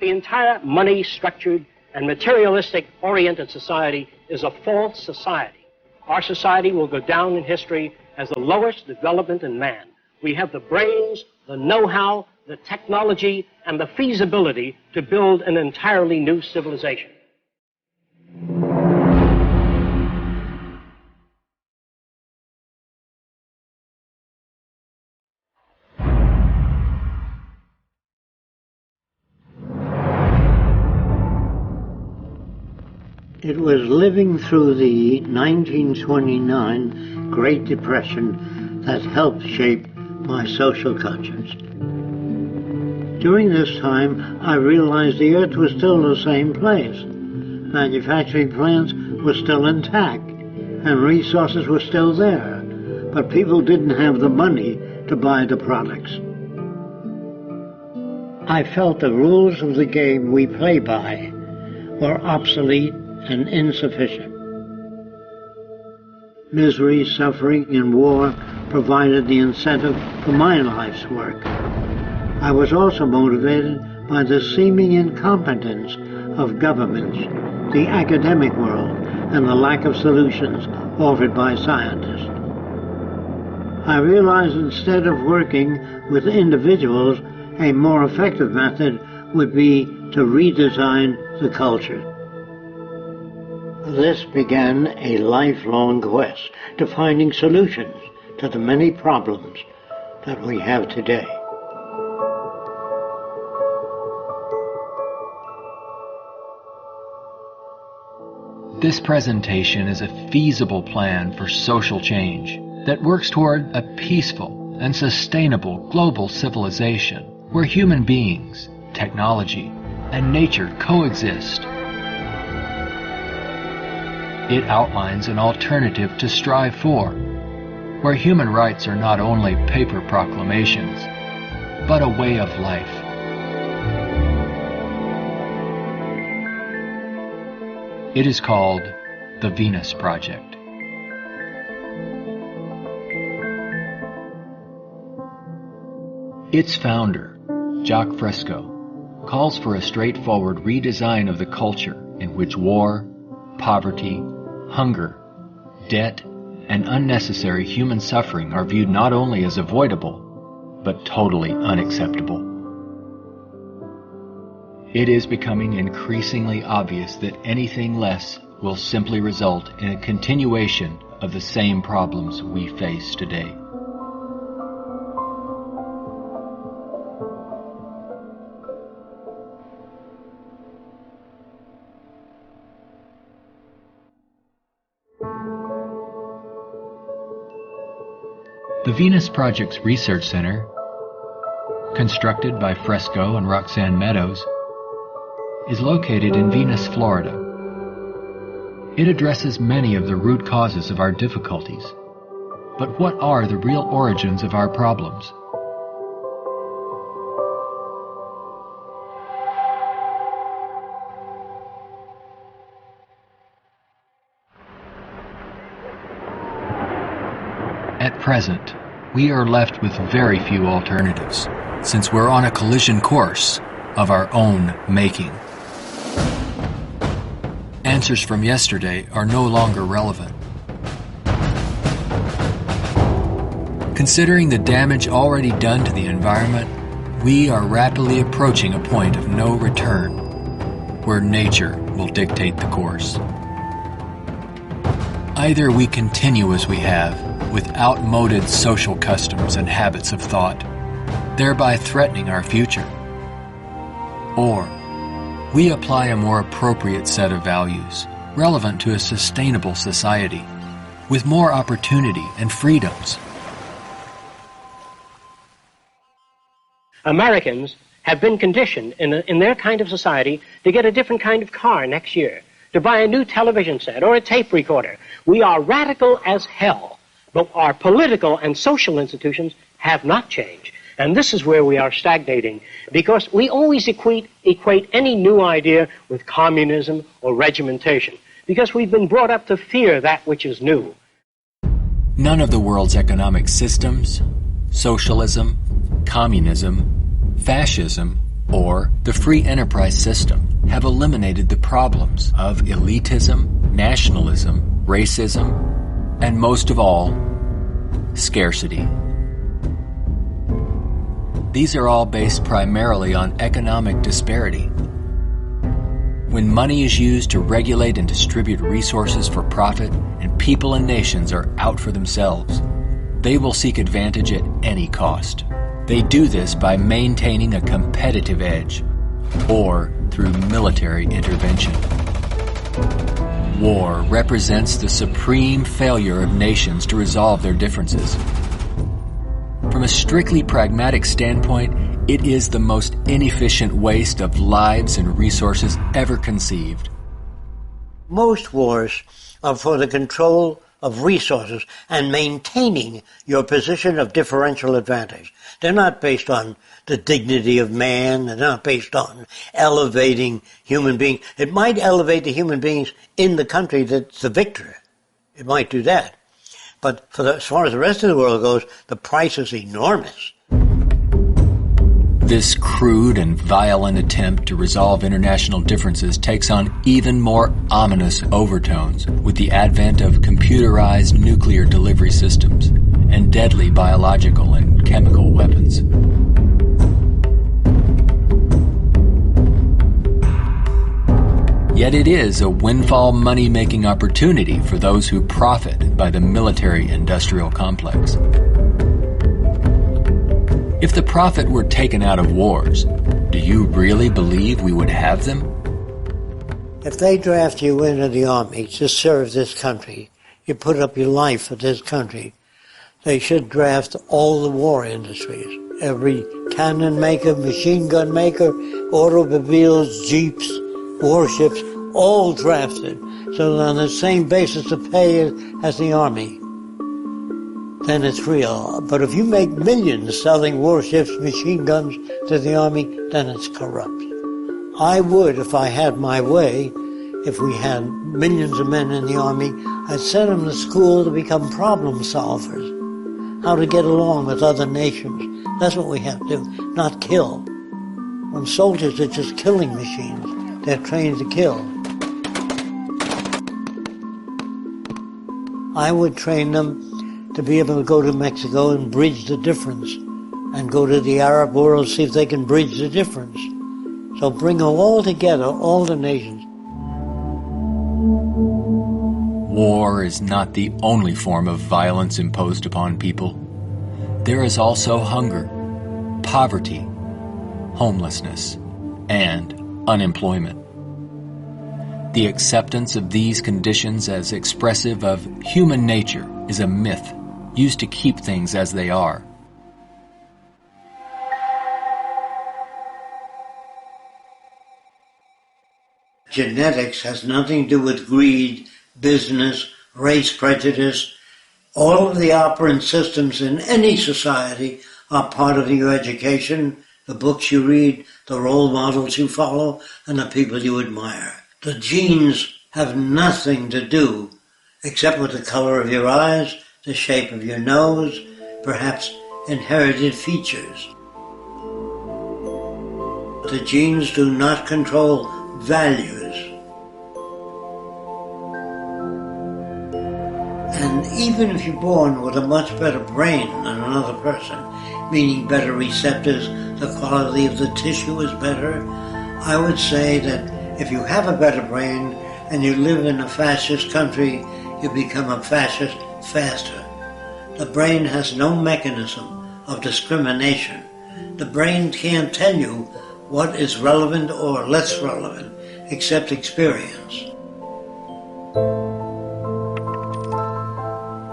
The entire money-structured and materialistic-oriented society is a false society. Our society will go down in history as the lowest development in man. We have the brains, the know-how, the technology, and the feasibility to build an entirely new civilization. It was living through the 1929 Great Depression that helped shape my social conscience. During this time, I realized the Earth was still the same place. Manufacturing plants were still intact, and resources were still there, but people didn't have the money to buy the products. I felt the rules of the game we play by were obsolete and insufficient. Misery, suffering, and war provided the incentive for my life's work. I was also motivated by the seeming incompetence of governments, the academic world, and the lack of solutions offered by scientists. I realized instead of working with individuals, a more effective method would be to redesign the culture. This began a lifelong quest to finding solutions to the many problems that we have today. This presentation is a feasible plan for social change that works toward a peaceful and sustainable global civilization where human beings, technology, and nature coexist. It outlines an alternative to strive for, where human rights are not only paper proclamations, but a way of life. It is called the Venus Project. Its founder, Jacques Fresco, calls for a straightforward redesign of the culture in which war, poverty, hunger, debt, and unnecessary human suffering are viewed not only as avoidable, but totally unacceptable. It is becoming increasingly obvious that anything less will simply result in a continuation of the same problems we face today. The Venus Project's Research Center, constructed by Fresco and Roxanne Meadows, is located in Venus, Florida. It addresses many of the root causes of our difficulties. But what are the real origins of our problems? At present, we are left with very few alternatives, since we're on a collision course of our own making. Answers from yesterday are no longer relevant. Considering the damage already done to the environment, we are rapidly approaching a point of no return, where nature will dictate the course. Either we continue as we have, with outmoded social customs and habits of thought, thereby threatening our future, or we apply a more appropriate set of values, relevant to a sustainable society, with more opportunity and freedoms. Americans have been conditioned in their kind of society to get a different kind of car next year, to buy a new television set or a tape recorder. We are radical as hell, but our political and social institutions have not changed. And this is where we are stagnating, because we always equate any new idea with communism or regimentation, because we've been brought up to fear that which is new. None of the world's economic systems, socialism, communism, fascism, or the free enterprise system have eliminated the problems of elitism, nationalism, racism, and most of all, scarcity. These are all based primarily on economic disparity. When money is used to regulate and distribute resources for profit, and people and nations are out for themselves, they will seek advantage at any cost. They do this by maintaining a competitive edge, or through military intervention. War represents the supreme failure of nations to resolve their differences. From a strictly pragmatic standpoint, it is the most inefficient waste of lives and resources ever conceived. Most wars are for the control of resources and maintaining your position of differential advantage. They're not based on the dignity of man. They're not based on elevating human beings. It might elevate the human beings in the country that's the victor. It might do that. But as far as the rest of the world goes, the price is enormous. This crude and violent attempt to resolve international differences takes on even more ominous overtones with the advent of computerized nuclear delivery systems and deadly biological and chemical weapons. Yet it is a windfall money-making opportunity for those who profit by the military-industrial complex. If the profit were taken out of wars, do you really believe we would have them? If they draft you into the army to serve this country, you put up your life for this country, they should draft all the war industries. Every cannon maker, machine gun maker, automobiles, jeeps, warships, all drafted, so that on the same basis of pay as the army. Then it's real. But if you make millions selling warships, machine guns to the army, then it's corrupt. I would, if I had my way, if we had millions of men in the army, I'd send them to school to become problem solvers, how to get along with other nations. That's what we have to do, not kill. When soldiers are just killing machines, they're trained to kill. I would train them to be able to go to Mexico and bridge the difference, and go to the Arab world, see if they can bridge the difference. So bring them all together, all the nations. War is not the only form of violence imposed upon people. There is also hunger, poverty, homelessness, and unemployment. The acceptance of these conditions as expressive of human nature is a myth used to keep things as they are. Genetics has nothing to do with greed, business, race prejudice. All of the operant systems in any society are part of your education, the books you read, the role models you follow, and the people you admire. The genes have nothing to do except with the color of your eyes, the shape of your nose, perhaps inherited features. The genes do not control values. And even if you're born with a much better brain than another person, meaning better receptors, the quality of the tissue is better, I would say that if you have a better brain and you live in a fascist country, you become a fascist faster. The brain has no mechanism of discrimination. The brain can't tell you what is relevant or less relevant, except experience.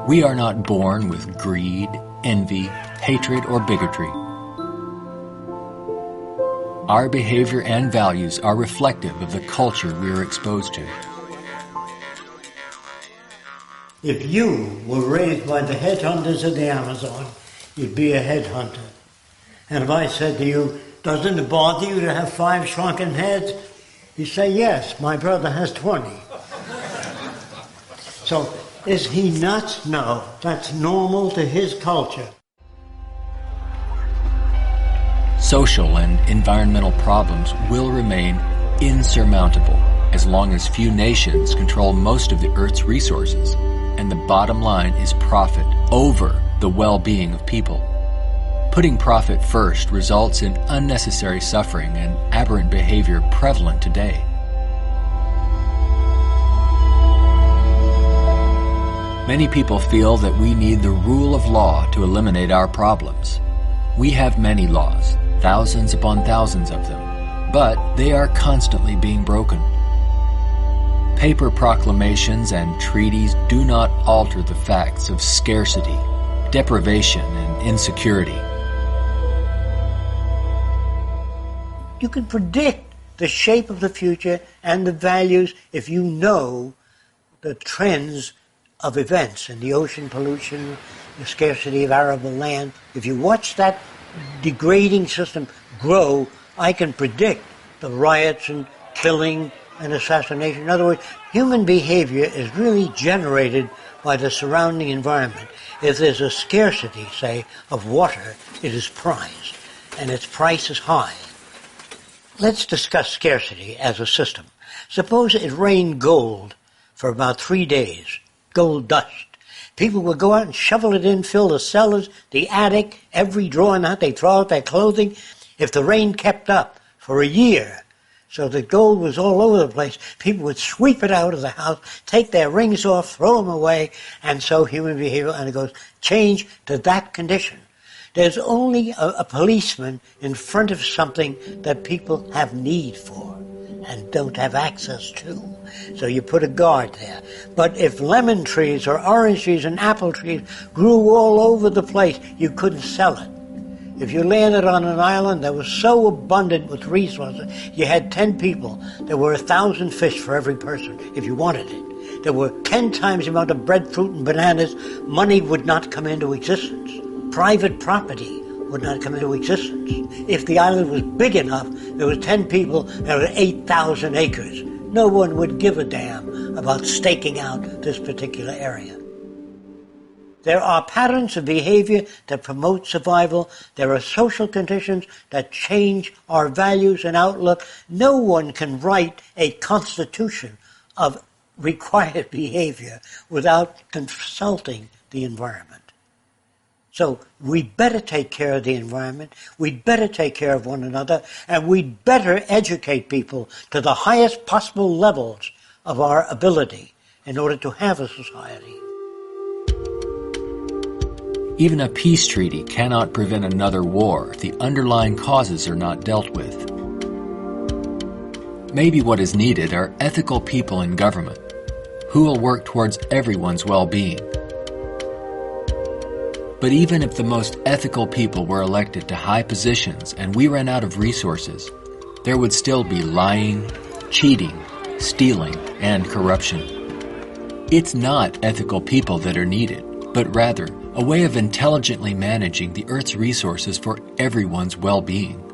We are not born with greed, envy, hatred, or bigotry. Our behavior and values are reflective of the culture we are exposed to. If you were raised by the headhunters of the Amazon, you'd be a headhunter. And if I said to you, doesn't it bother you to have 5 shrunken heads? You say, yes, my brother has 20. So, is he nuts? No, that's normal to his culture. social and environmental problems will remain insurmountable as long as few nations control most of the Earth's resources, and the bottom line is profit over the well-being of people. Putting profit first results in unnecessary suffering and aberrant behavior prevalent today. Many people feel that we need the rule of law to eliminate our problems. We have many laws, thousands upon thousands of them, but they are constantly being broken. Paper proclamations and treaties do not alter the facts of scarcity, deprivation, and insecurity. You can predict the shape of the future and the values if you know the trends of events and the ocean pollution, the scarcity of arable land. If you watch that degrading system grow, I can predict the riots and killing and assassination. In other words, human behavior is really generated by the surrounding environment. If there's a scarcity, say, of water, it is prized, and its price is high. Let's discuss scarcity as a system. Suppose it rained gold for about 3 days, gold dust. People would go out and shovel it in, fill the cellars, the attic, every drawer in that. They'd throw out their clothing. If the rain kept up for a year, so the gold was all over the place, people would sweep it out of the house, take their rings off, throw them away, and so human behavior undergoes change to that condition. There's only a policeman in front of something that people have need for and don't have access to. So you put a guard there. But if lemon trees or orange trees and apple trees grew all over the place, you couldn't sell it. If you landed on an island that was so abundant with resources, you had 10 people, there were 1,000 fish for every person if you wanted it. There were 10 times the amount of breadfruit and bananas. Money would not come into existence. Private property would not come into existence. If the island was big enough, there was 10 people, there were 8,000 acres. No one would give a damn about staking out this particular area. There are patterns of behavior that promote survival. There are social conditions that change our values and outlook. No one can write a constitution of required behavior without consulting the environment. So we'd better take care of the environment, we'd better take care of one another, and we'd better educate people to the highest possible levels of our ability in order to have a society. Even a peace treaty cannot prevent another war if the underlying causes are not dealt with. Maybe what is needed are ethical people in government who will work towards everyone's well-being. But even if the most ethical people were elected to high positions and we ran out of resources, there would still be lying, cheating, stealing, and corruption. It's not ethical people that are needed, but rather a way of intelligently managing the Earth's resources for everyone's well-being.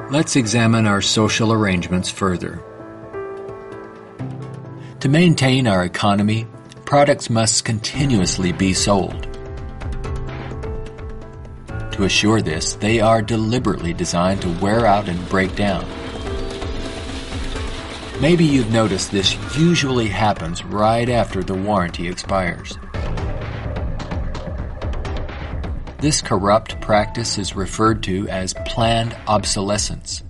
Let's examine our social arrangements further. To maintain our economy, products must continuously be sold. To assure this, they are deliberately designed to wear out and break down. Maybe you've noticed this usually happens right after the warranty expires. This corrupt practice is referred to as planned obsolescence,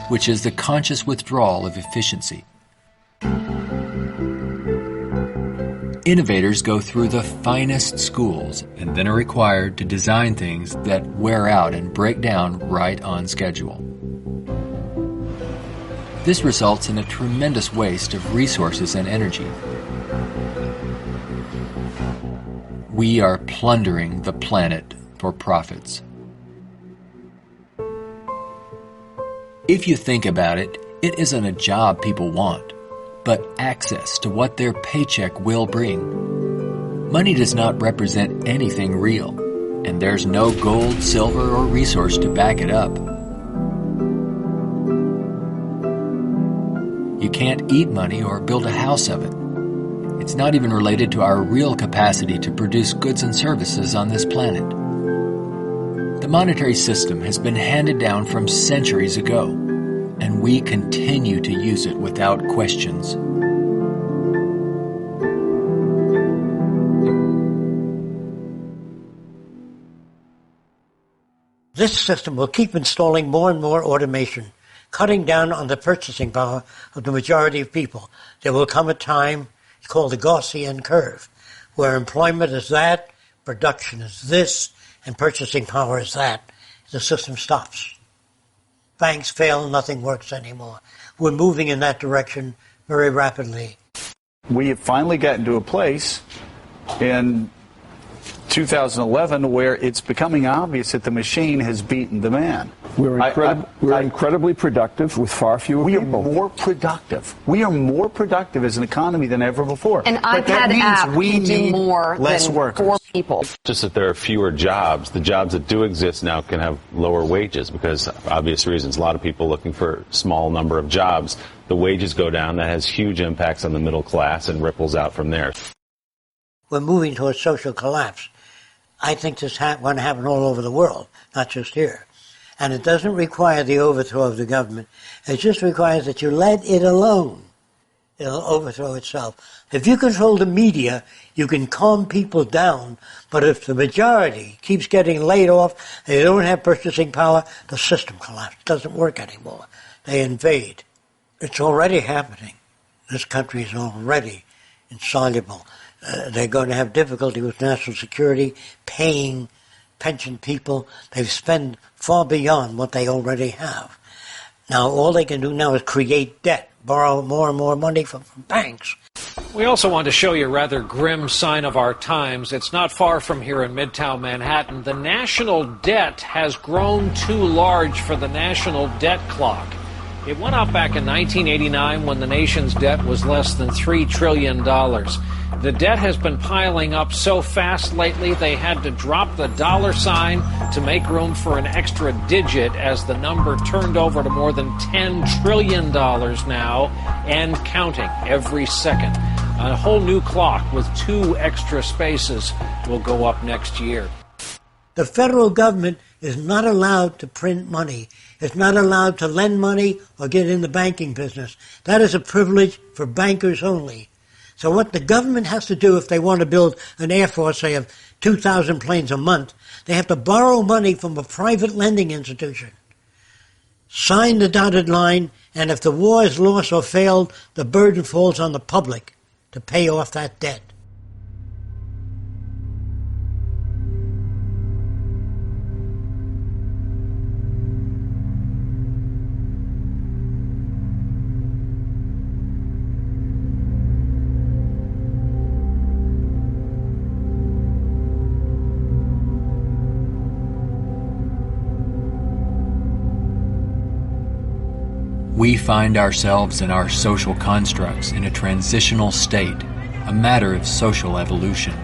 which is the conscious withdrawal of efficiency. Innovators go through the finest schools and then are required to design things that wear out and break down right on schedule. This results in a tremendous waste of resources and energy. We are plundering the planet for profits. If you think about it, it isn't a job people want, but access to what their paycheck will bring. Money does not represent anything real, and there's no gold, silver, or resource to back it up. You can't eat money or build a house of it. It's not even related to our real capacity to produce goods and services on this planet. The monetary system has been handed down from centuries ago, and we continue to use it without questions. This system will keep installing more and more automation, cutting down on the purchasing power of the majority of people. There will come a time, it's called the Gaussian curve, where employment is that, production is this, and purchasing power is that. The system stops. Banks fail, nothing works anymore. We're moving in that direction very rapidly. We have finally gotten to a place in 2011 where it's becoming obvious that the machine has beaten the man. We're incredibly productive with far fewer people. We are more productive. We are more productive as an economy than ever before. An iPad app can do more than workers. 4 people. Just that there are fewer jobs. The jobs that do exist now can have lower wages because, for obvious reasons, a lot of people looking for a small number of jobs. The wages go down. That has huge impacts on the middle class and ripples out from there. We're moving towards social collapse. I think this is going to happen all over the world, not just here. And it doesn't require the overthrow of the government. It just requires that you let it alone. It'll overthrow itself. If you control the media, you can calm people down. But if the majority keeps getting laid off, they don't have purchasing power, the system collapses. It doesn't work anymore. They invade. It's already happening. This country is already insoluble. They're going to have difficulty with national security, paying pension people. They've spent far beyond what they already have. Now, all they can do now is create debt, borrow more and more money from banks. We also want to show you a rather grim sign of our times. It's not far from here in Midtown Manhattan. The national debt has grown too large for the national debt clock. It went up back in 1989 when the nation's debt was less than $3 trillion. The debt has been piling up so fast lately they had to drop the dollar sign to make room for an extra digit as the number turned over to more than $10 trillion now and counting every second. A whole new clock with 2 extra spaces will go up next year. The federal government is not allowed to print money. It's not allowed to lend money or get in the banking business. That is a privilege for bankers only. So what the government has to do if they want to build an air force, say, of 2,000 planes a month, they have to borrow money from a private lending institution, sign the dotted line, and if the war is lost or failed, the burden falls on the public to pay off that debt. We find ourselves and our social constructs in a transitional state, a matter of social evolution.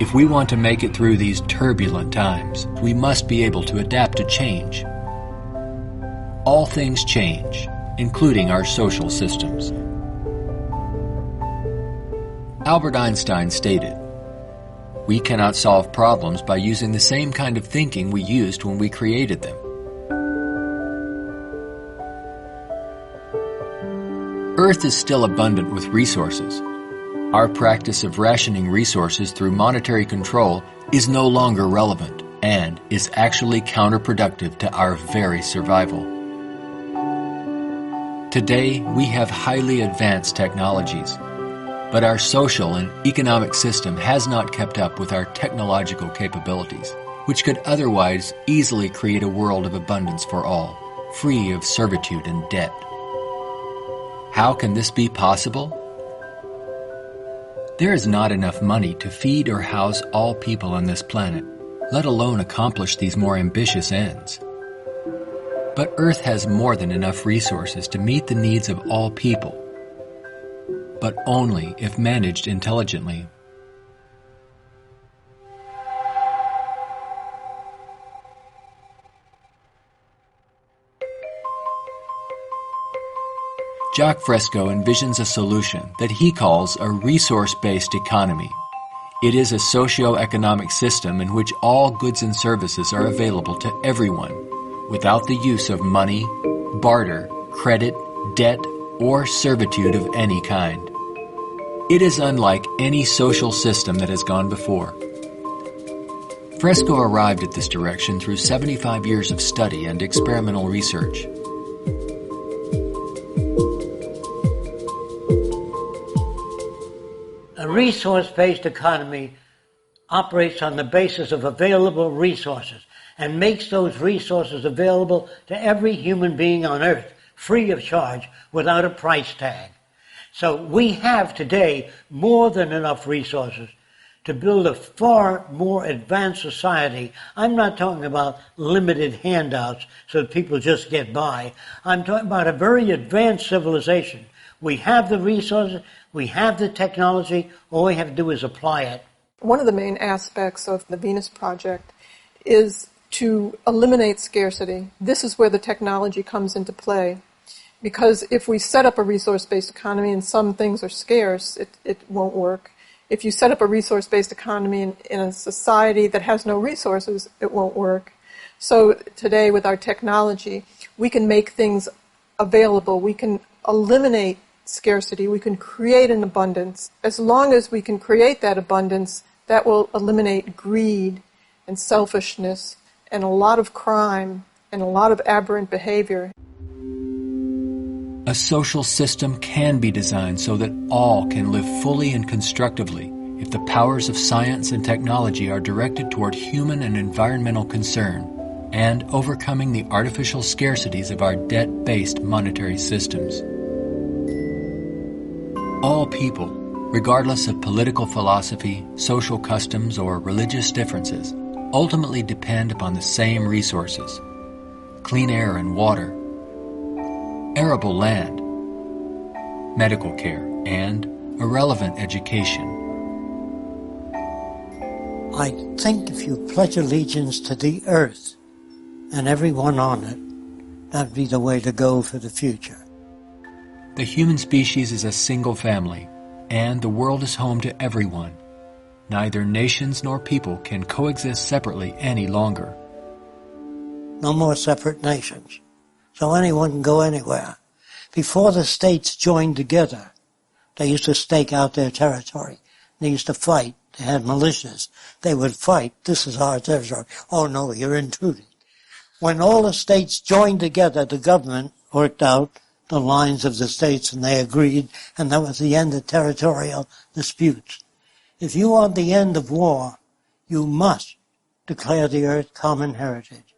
If we want to make it through these turbulent times, we must be able to adapt to change. All things change, including our social systems. Albert Einstein stated, "We cannot solve problems by using the same kind of thinking we used when we created them." Earth is still abundant with resources. Our practice of rationing resources through monetary control is no longer relevant and is actually counterproductive to our very survival. Today, we have highly advanced technologies, but our social and economic system has not kept up with our technological capabilities, which could otherwise easily create a world of abundance for all, free of servitude and debt. How can this be possible? There is not enough money to feed or house all people on this planet, let alone accomplish these more ambitious ends. But Earth has more than enough resources to meet the needs of all people, but only if managed intelligently. Jacques Fresco envisions a solution that he calls a resource-based economy. It is a socio-economic system in which all goods and services are available to everyone, without the use of money, barter, credit, debt, or servitude of any kind. It is unlike any social system that has gone before. Fresco arrived at this direction through 75 years of study and experimental research. A resource-based economy operates on the basis of available resources and makes those resources available to every human being on earth, free of charge, without a price tag. So we have today more than enough resources to build a far more advanced society. I'm not talking about limited handouts so that people just get by. I'm talking about a very advanced civilization. We have the resources, we have the technology, all we have to do is apply it. One of the main aspects of the Venus Project is to eliminate scarcity. This is where the technology comes into play. Because if we set up a resource-based economy and some things are scarce, it won't work. If you set up a resource-based economy in a society that has no resources, it won't work. So today with our technology, we can make things available. We can eliminate scarcity. We can create an abundance. As long as we can create that abundance, that will eliminate greed and selfishness and a lot of crime and a lot of aberrant behavior. A social system can be designed so that all can live fully and constructively if the powers of science and technology are directed toward human and environmental concern and overcoming the artificial scarcities of our debt-based monetary systems. All people, regardless of political philosophy, social customs, or religious differences, ultimately depend upon the same resources: clean air and water, arable land, medical care, and a relevant education. I think if you pledge allegiance to the earth and everyone on it, that'd be the way to go for the future. The human species is a single family, and the world is home to everyone. Neither nations nor people can coexist separately any longer. No more separate nations. So anyone can go anywhere. Before the states joined together, they used to stake out their territory. They used to fight. They had militias. They would fight. This is our territory. Oh no, you're intruding. When all the states joined together, the government worked out the lines of the states and they agreed, and that was the end of territorial disputes. If you want the end of war, you must declare the earth common heritage.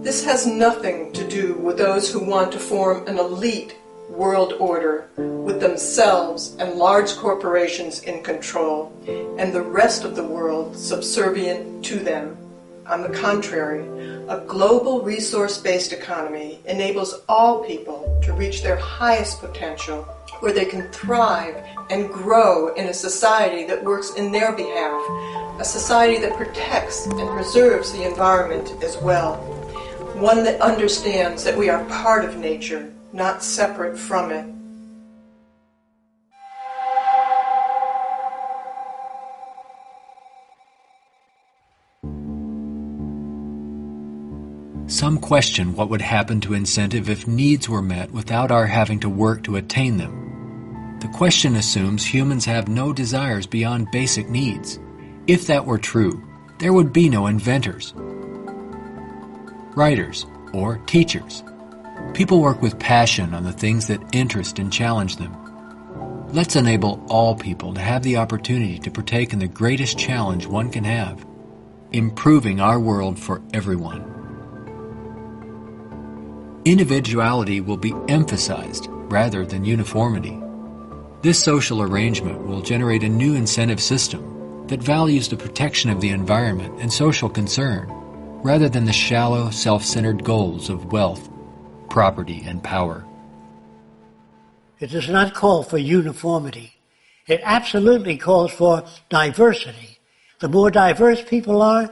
This has nothing to do with those who want to form an elite world order with themselves and large corporations in control and the rest of the world subservient to them. On the contrary, a global resource-based economy enables all people to reach their highest potential, where they can thrive and grow in a society that works in their behalf, a society that protects and preserves the environment as well, one that understands that we are part of nature, not separate from it. Some question what would happen to incentive if needs were met without our having to work to attain them. The question assumes humans have no desires beyond basic needs. If that were true, there would be no inventors, writers, or teachers. People work with passion on the things that interest and challenge them. Let's enable all people to have the opportunity to partake in the greatest challenge one can have, improving our world for everyone. Individuality will be emphasized rather than uniformity. This social arrangement will generate a new incentive system that values the protection of the environment and social concern, rather than the shallow, self-centered goals of wealth, property, and power. It does not call for uniformity. It absolutely calls for diversity. The more diverse people are,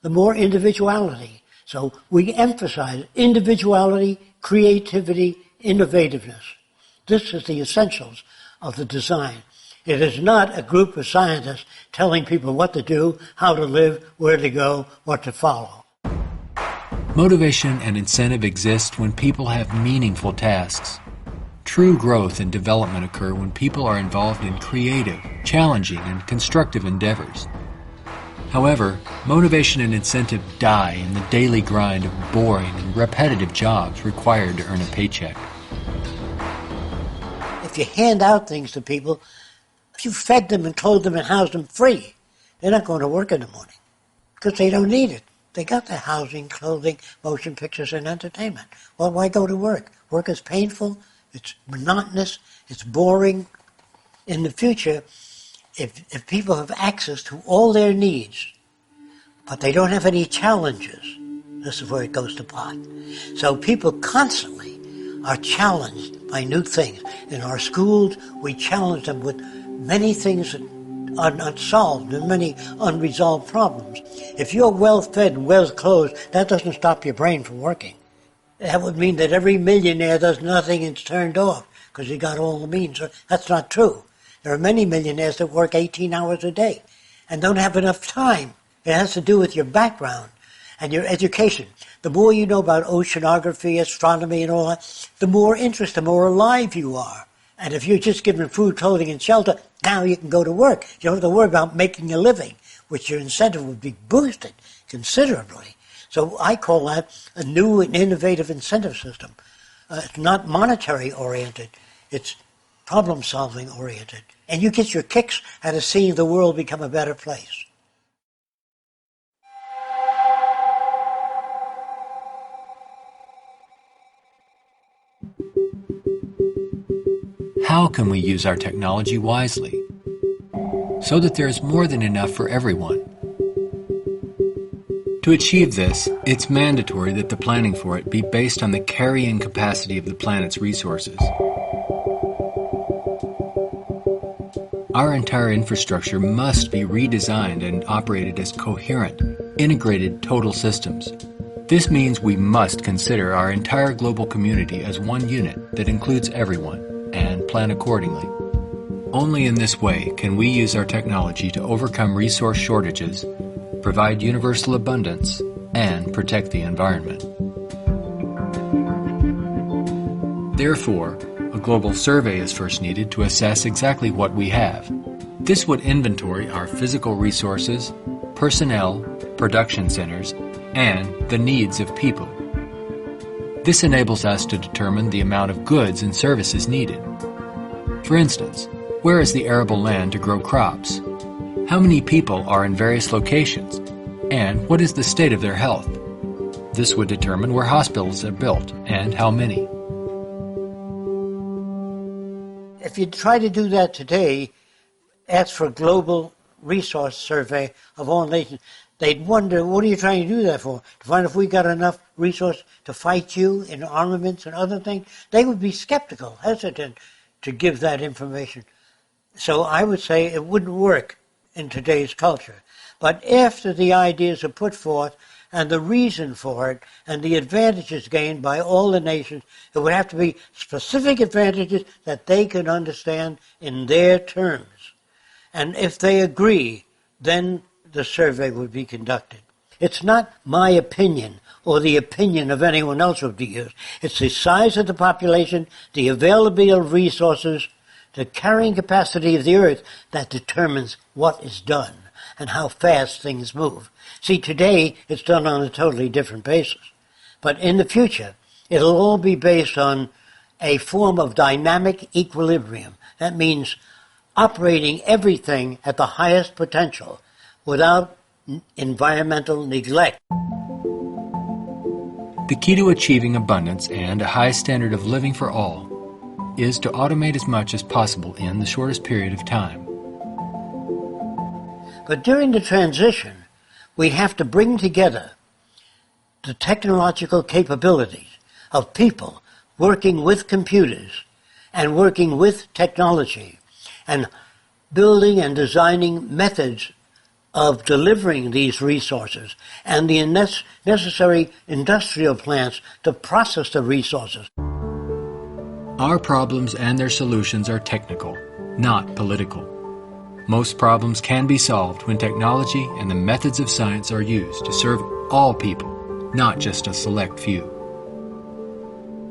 the more individuality. So we emphasize individuality, creativity, innovativeness. This is the essentials of the design. It is not a group of scientists telling people what to do, how to live, where to go, what to follow. Motivation and incentive exist when people have meaningful tasks. True growth and development occur when people are involved in creative, challenging, and constructive endeavors. However, motivation and incentive die in the daily grind of boring and repetitive jobs required to earn a paycheck. If you hand out things to people, if you fed them and clothed them and housed them free, they're not going to work in the morning because they don't need it. They got their housing, clothing, motion pictures, and entertainment. Well, why go to work? Work is painful, it's monotonous, it's boring. In the future, if people have access to all their needs, but they don't have any challenges, this is where it goes to pot. So people constantly are challenged by new things. In our schools, we challenge them with many things that are unsolved and many unresolved problems. If you're well-fed and well-clothed, that doesn't stop your brain from working. That would mean that every millionaire does nothing and is turned off because he got all the means. That's not true. There are many millionaires that work 18 hours a day and don't have enough time. It has to do with your background and your education. The more you know about oceanography, astronomy, and all that, the more interest, the more alive you are. And if you're just given food, clothing, and shelter, now you can go to work. You don't have to worry about making a living, which your incentive would be boosted considerably. So I call that a new and innovative incentive system. It's not monetary oriented. It's problem solving oriented. And you get your kicks out of seeing the world become a better place. How can we use our technology wisely so that there is more than enough for everyone? To achieve this, it's mandatory that the planning for it be based on the carrying capacity of the planet's resources. Our entire infrastructure must be redesigned and operated as coherent, integrated total systems. This means we must consider our entire global community as one unit that includes everyone, and plan accordingly. Only in this way can we use our technology to overcome resource shortages, provide universal abundance, and protect the environment. Therefore, a global survey is first needed to assess exactly what we have. This would inventory our physical resources, personnel, production centers, and the needs of people. This enables us to determine the amount of goods and services needed. For instance, where is the arable land to grow crops? How many people are in various locations? And what is the state of their health? This would determine where hospitals are built and how many. If you try to do that today, ask for a global resource survey of all nations, they'd wonder, what are you trying to do that for? To find if we got enough resource to fight you in armaments and other things? They would be skeptical, hesitant to give that information. So I would say it wouldn't work in today's culture. But after the ideas are put forth and the reason for it and the advantages gained by all the nations, it would have to be specific advantages that they can understand in their terms. And if they agree, then the survey would be conducted. It's not my opinion or the opinion of anyone else would be used. It's the size of the population, the availability of resources, the carrying capacity of the earth that determines what is done and how fast things move. See, today it's done on a totally different basis. But in the future, it'll all be based on a form of dynamic equilibrium. That means operating everything at the highest potential without environmental neglect. The key to achieving abundance and a high standard of living for all is to automate as much as possible in the shortest period of time. But during the transition, we have to bring together the technological capabilities of people working with computers and working with technology and building and designing methods of delivering these resources and the necessary industrial plants to process the resources. Our problems and their solutions are technical, not political. Most problems can be solved when technology and the methods of science are used to serve all people, not just a select few.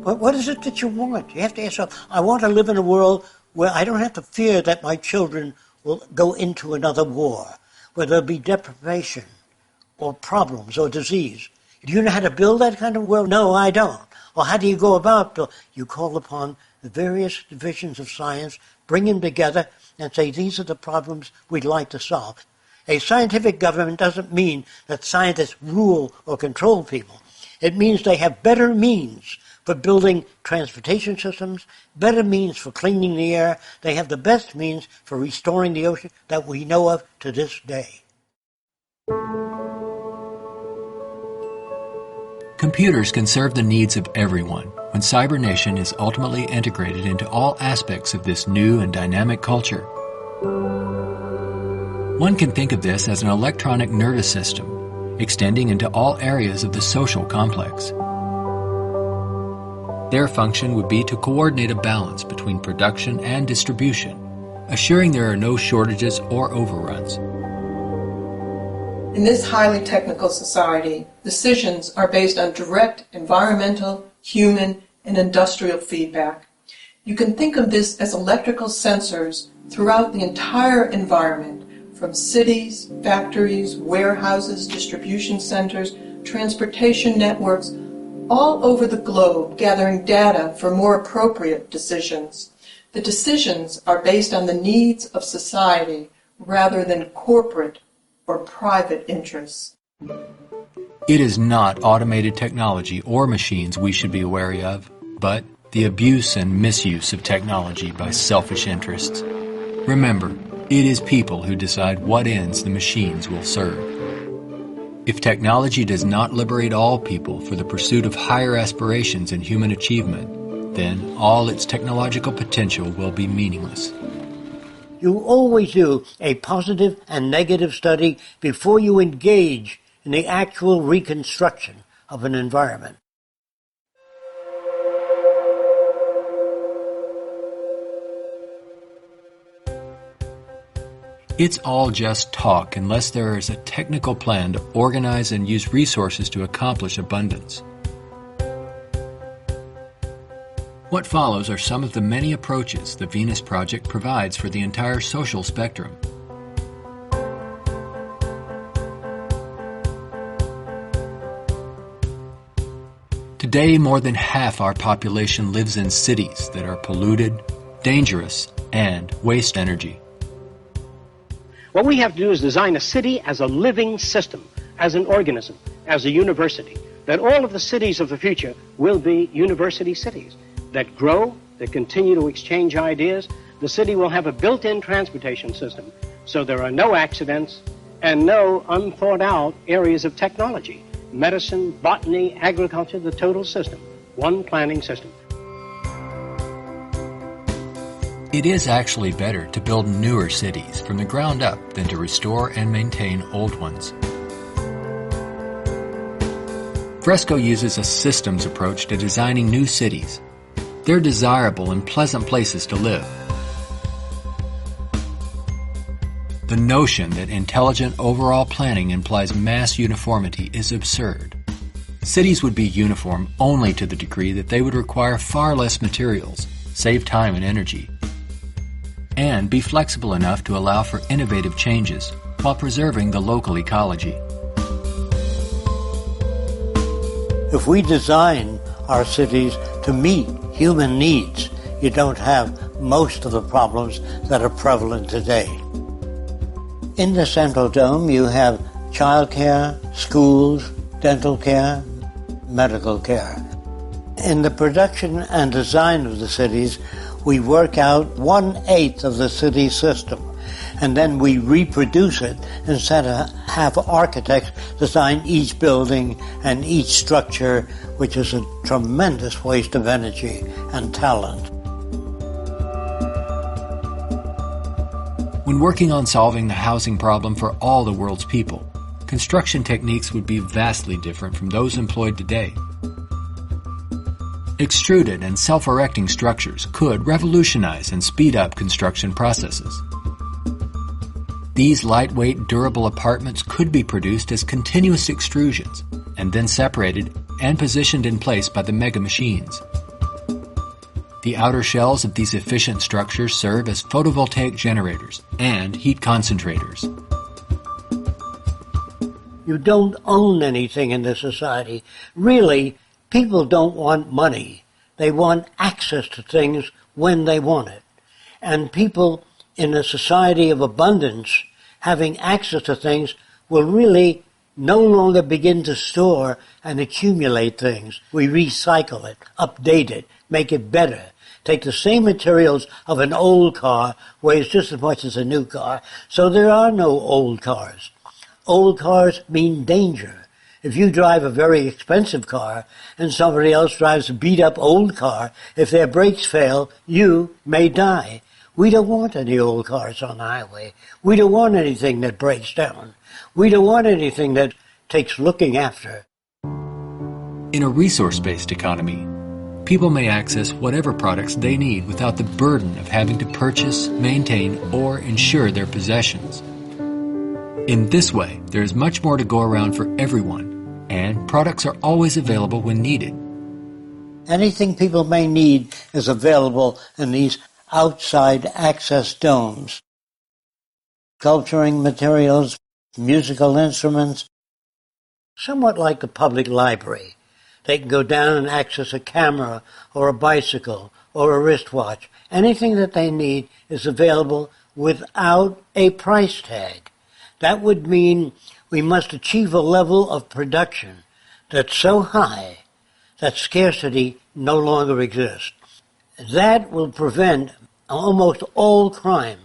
But what is it that you want? You have to ask yourself, I want to live in a world where I don't have to fear that my children will go into another war, where there'll be deprivation or problems or disease. Do you know how to build that kind of world? No, I don't. Well, how do you go about building? You call upon the various divisions of science, bring them together, and say, these are the problems we'd like to solve. A scientific government doesn't mean that scientists rule or control people. It means they have better means for building transportation systems, better means for cleaning the air. They have the best means for restoring the ocean that we know of to this day. Computers can serve the needs of everyone when CyberNation is ultimately integrated into all aspects of this new and dynamic culture. One can think of this as an electronic nervous system, extending into all areas of the social complex. Their function would be to coordinate a balance between production and distribution, assuring there are no shortages or overruns. In this highly technical society, decisions are based on direct environmental, human, and industrial feedback. You can think of this as electrical sensors throughout the entire environment, from cities, factories, warehouses, distribution centers, transportation networks, all over the globe, gathering data for more appropriate decisions. The decisions are based on the needs of society rather than corporate or private interests. It is not automated technology or machines we should be wary of, but the abuse and misuse of technology by selfish interests. Remember, it is people who decide what ends the machines will serve. If technology does not liberate all people for the pursuit of higher aspirations in human achievement, then all its technological potential will be meaningless. You always do a positive and negative study before you engage in the actual reconstruction of an environment. It's all just talk unless there is a technical plan to organize and use resources to accomplish abundance. What follows are some of the many approaches the Venus Project provides for the entire social spectrum. Today, more than half our population lives in cities that are polluted, dangerous, and waste energy. What we have to do is design a city as a living system, as an organism, as a university, that all of the cities of the future will be university cities that grow, that continue to exchange ideas. The city will have a built-in transportation system, so there are no accidents and no unthought out areas of technology. Medicine, botany, agriculture, the total system. One planning system. It is actually better to build newer cities from the ground up than to restore and maintain old ones. Fresco uses a systems approach to designing new cities. They're desirable and pleasant places to live. The notion that intelligent overall planning implies mass uniformity is absurd. Cities would be uniform only to the degree that they would require far less materials, save time and energy, and be flexible enough to allow for innovative changes while preserving the local ecology. If we design our cities to meet human needs, you don't have most of the problems that are prevalent today. In the Central Dome, you have child care, schools, dental care, medical care. In the production and design of the cities, we work out 1/8 of the city system, and then we reproduce it instead of have architects design each building and each structure, which is a tremendous waste of energy and talent. When working on solving the housing problem for all the world's people, construction techniques would be vastly different from those employed today. Extruded and self-erecting structures could revolutionize and speed up construction processes. These lightweight, durable apartments could be produced as continuous extrusions and then separated and positioned in place by the mega machines. The outer shells of these efficient structures serve as photovoltaic generators and heat concentrators. You don't own anything in this society. Really, people don't want money. They want access to things when they want it. And people in a society of abundance, having access to things, will really no longer begin to store and accumulate things. We recycle it, update it, make it better. Take the same materials of an old car, weighs just as much as a new car, so there are no old cars. Old cars mean danger. If you drive a very expensive car and somebody else drives a beat-up old car, if their brakes fail, you may die. We don't want any old cars on the highway. We don't want anything that breaks down. We don't want anything that takes looking after. In a resource-based economy, people may access whatever products they need without the burden of having to purchase, maintain, or insure their possessions. In this way, there is much more to go around for everyone, and products are always available when needed. Anything people may need is available in these outside access domes. Sculpturing materials, musical instruments, somewhat like the public library. They can go down and access a camera or a bicycle or a wristwatch. Anything that they need is available without a price tag. That would mean we must achieve a level of production that's so high that scarcity no longer exists. That will prevent almost all crime.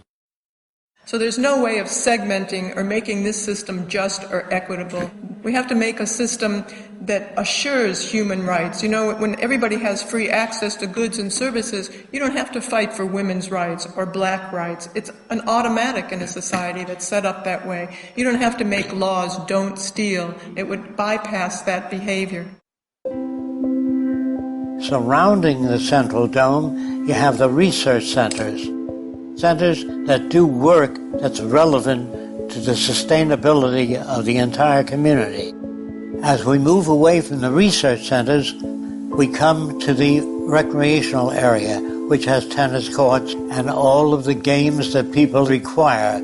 So there's no way of segmenting or making this system just or equitable. We have to make a system that assures human rights. You know, when everybody has free access to goods and services, you don't have to fight for women's rights or black rights. It's an automatic in a society that's set up that way. You don't have to make laws, don't steal. It would bypass that behavior. Surrounding the central dome, you have the research centers. Centers that do work that's relevant to the sustainability of the entire community. As we move away from the research centers, we come to the recreational area, which has tennis courts and all of the games that people require.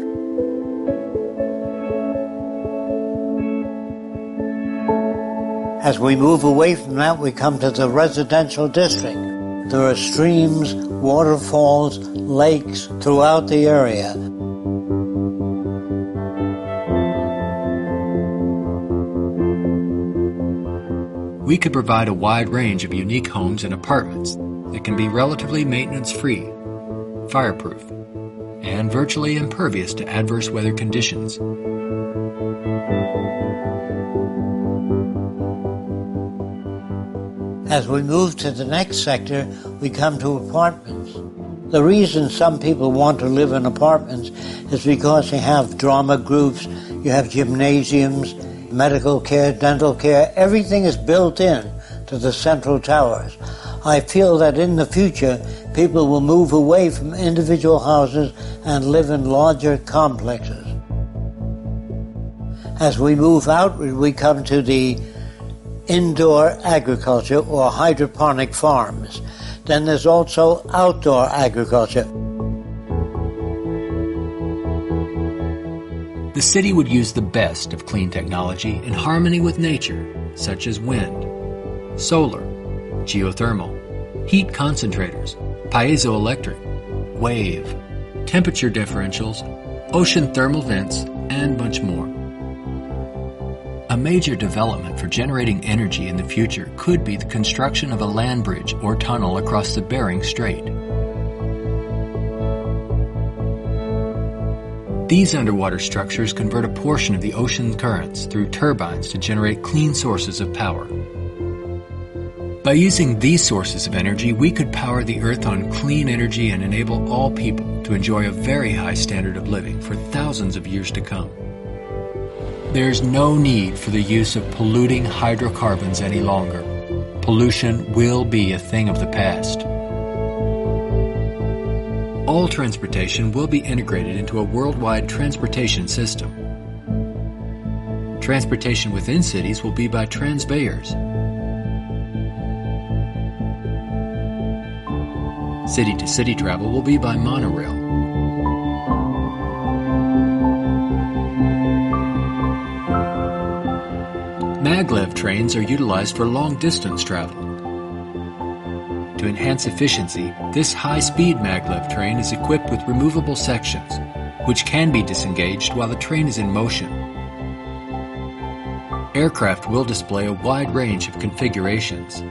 As we move away from that, we come to the residential district. There are streams, waterfalls, lakes throughout the area. We could provide a wide range of unique homes and apartments that can be relatively maintenance-free, fireproof, and virtually impervious to adverse weather conditions. As we move to the next sector, we come to apartments. The reason some people want to live in apartments is because you have drama groups, you have gymnasiums, medical care, dental care. Everything is built in to the central towers. I feel that in the future, people will move away from individual houses and live in larger complexes. As we move outward, we come to the indoor agriculture or hydroponic farms. Then there's also outdoor agriculture. The city would use the best of clean technology in harmony with nature, such as wind, solar, geothermal, heat concentrators, piezoelectric, wave, temperature differentials, ocean thermal vents, and much more. A major development for generating energy in the future could be the construction of a land bridge or tunnel across the Bering Strait. These underwater structures convert a portion of the ocean currents through turbines to generate clean sources of power. By using these sources of energy, we could power the Earth on clean energy and enable all people to enjoy a very high standard of living for thousands of years to come. There's no need for the use of polluting hydrocarbons any longer. Pollution will be a thing of the past. All transportation will be integrated into a worldwide transportation system. Transportation within cities will be by transbayers. City-to-city travel will be by monorail. Maglev trains are utilized for long-distance travel. To enhance efficiency, this high-speed maglev train is equipped with removable sections, which can be disengaged while the train is in motion. Aircraft will display a wide range of configurations.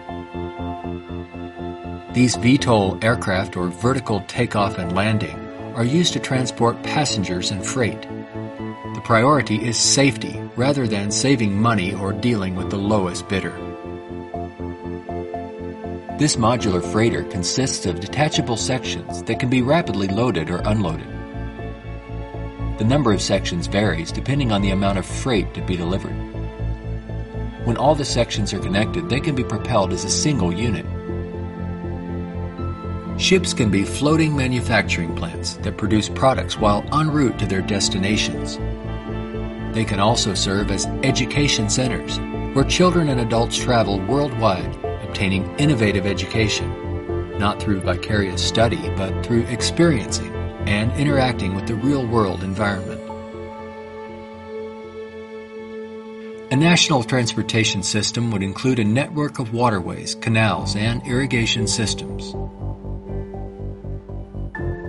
These VTOL aircraft, or vertical takeoff and landing, are used to transport passengers and freight. The priority is safety rather than saving money or dealing with the lowest bidder. This modular freighter consists of detachable sections that can be rapidly loaded or unloaded. The number of sections varies depending on the amount of freight to be delivered. When all the sections are connected, they can be propelled as a single unit. Ships can be floating manufacturing plants that produce products while en route to their destinations. They can also serve as education centers, where children and adults travel worldwide, obtaining innovative education, not through vicarious study, but through experiencing and interacting with the real-world environment. A national transportation system would include a network of waterways, canals, and irrigation systems.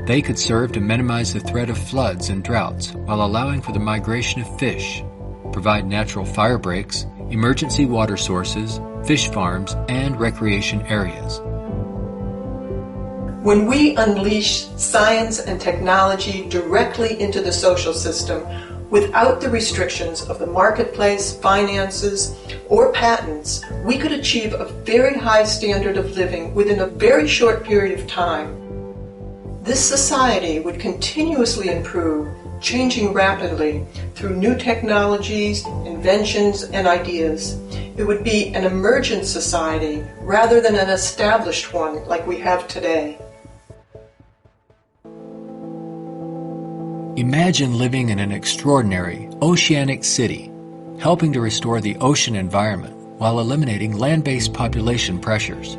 They could serve to minimize the threat of floods and droughts while allowing for the migration of fish, provide natural fire breaks, emergency water sources, fish farms, and recreation areas. When we unleash science and technology directly into the social system without the restrictions of the marketplace, finances, or patents, we could achieve a very high standard of living within a very short period of time. This society would continuously improve, changing rapidly through new technologies, inventions, and ideas. It would be an emergent society rather than an established one like we have today. Imagine living in an extraordinary oceanic city, helping to restore the ocean environment while eliminating land-based population pressures.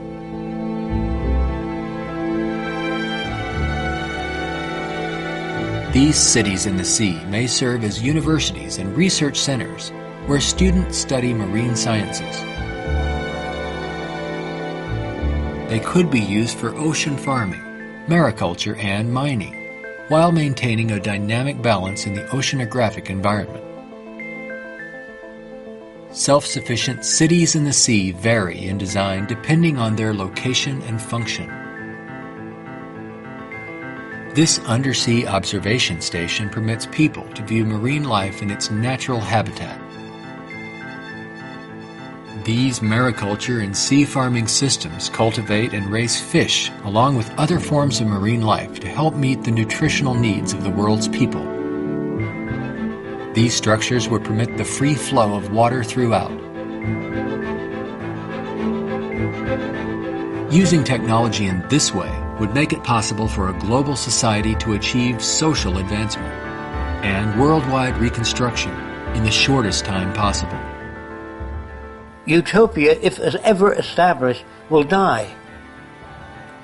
These cities in the sea may serve as universities and research centers where students study marine sciences. They could be used for ocean farming, mariculture, and mining, while maintaining a dynamic balance in the oceanographic environment. Self-sufficient cities in the sea vary in design depending on their location and function. This undersea observation station permits people to view marine life in its natural habitat. These mariculture and sea farming systems cultivate and raise fish along with other forms of marine life to help meet the nutritional needs of the world's people. These structures would permit the free flow of water throughout. Using technology in this way would make it possible for a global society to achieve social advancement and worldwide reconstruction in the shortest time possible. Utopia, if it's ever established, will die,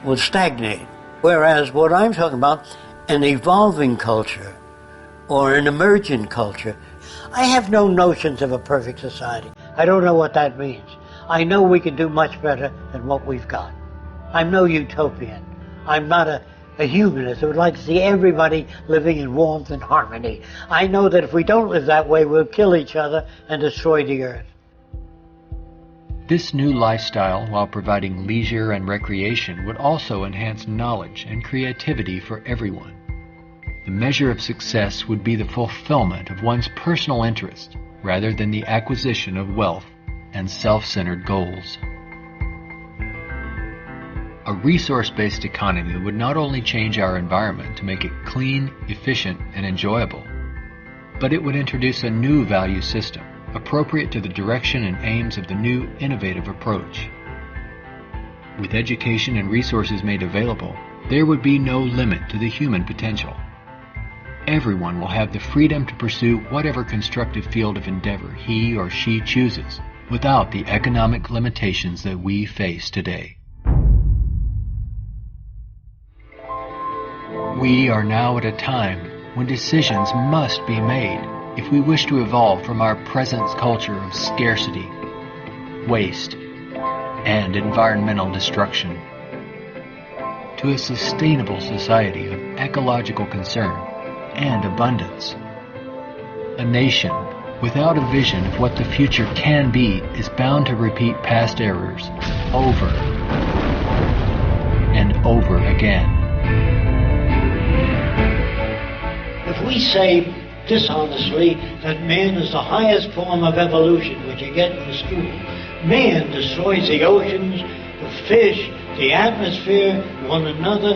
will stagnate. Whereas what I'm talking about, an evolving culture or an emergent culture, I have no notions of a perfect society. I don't know what that means. I know we can do much better than what we've got. I'm no utopian. I'm not a humanist who would like to see everybody living in warmth and harmony. I know that if we don't live that way, we'll kill each other and destroy the earth. This new lifestyle, while providing leisure and recreation, would also enhance knowledge and creativity for everyone. The measure of success would be the fulfillment of one's personal interest rather than the acquisition of wealth and self-centered goals. A resource-based economy would not only change our environment to make it clean, efficient, and enjoyable, but it would introduce a new value system appropriate to the direction and aims of the new innovative approach. With education and resources made available, there would be no limit to the human potential. Everyone will have the freedom to pursue whatever constructive field of endeavor he or she chooses, without the economic limitations that we face today. We are now at a time when decisions must be made if we wish to evolve from our present culture of scarcity, waste, and environmental destruction to a sustainable society of ecological concern and abundance. A nation without a vision of what the future can be is bound to repeat past errors over and over again. If we say dishonestly that man is the highest form of evolution which you get in the school, man destroys the oceans, the fish, the atmosphere, one another,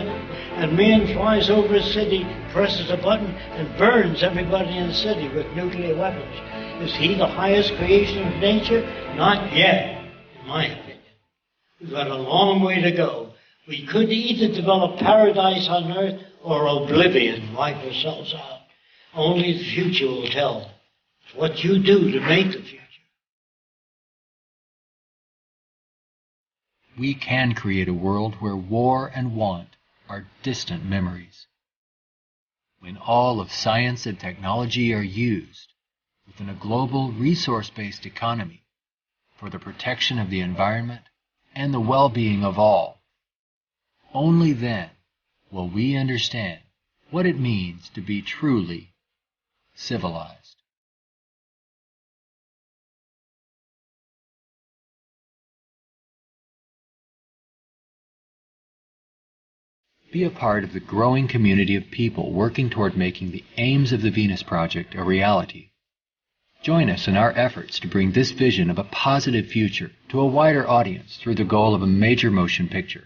and man flies over a city, presses a button, and burns everybody in the city with nuclear weapons. Is he the highest creation of nature? Not yet, in my opinion. We've got a long way to go. We could either develop paradise on earth or oblivion, wipe ourselves out. Only the future will tell. It's what you do to make the future. We can create a world where war and want are distant memories. When all of science and technology are used within a global resource-based economy for the protection of the environment and the well-being of all, only then will we understand what it means to be truly civilized. Be a part of the growing community of people working toward making the aims of the Venus Project a reality. Join us in our efforts to bring this vision of a positive future to a wider audience through the goal of a major motion picture.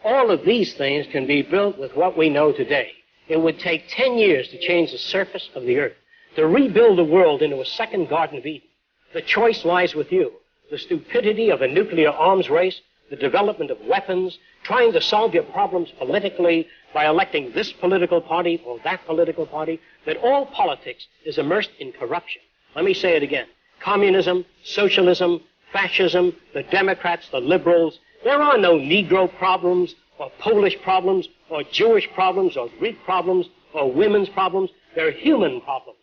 All of these things can be built with what we know today. It would take 10 years to change the surface of the earth, to rebuild the world into a second Garden of Eden. The choice lies with you. The stupidity of a nuclear arms race, the development of weapons, trying to solve your problems politically by electing this political party or that political party, that all politics is immersed in corruption. Let me say it again. Communism, socialism, fascism, the Democrats, the liberals, there are no Negro problems or Polish problems or Jewish problems or Greek problems or women's problems. They're human problems.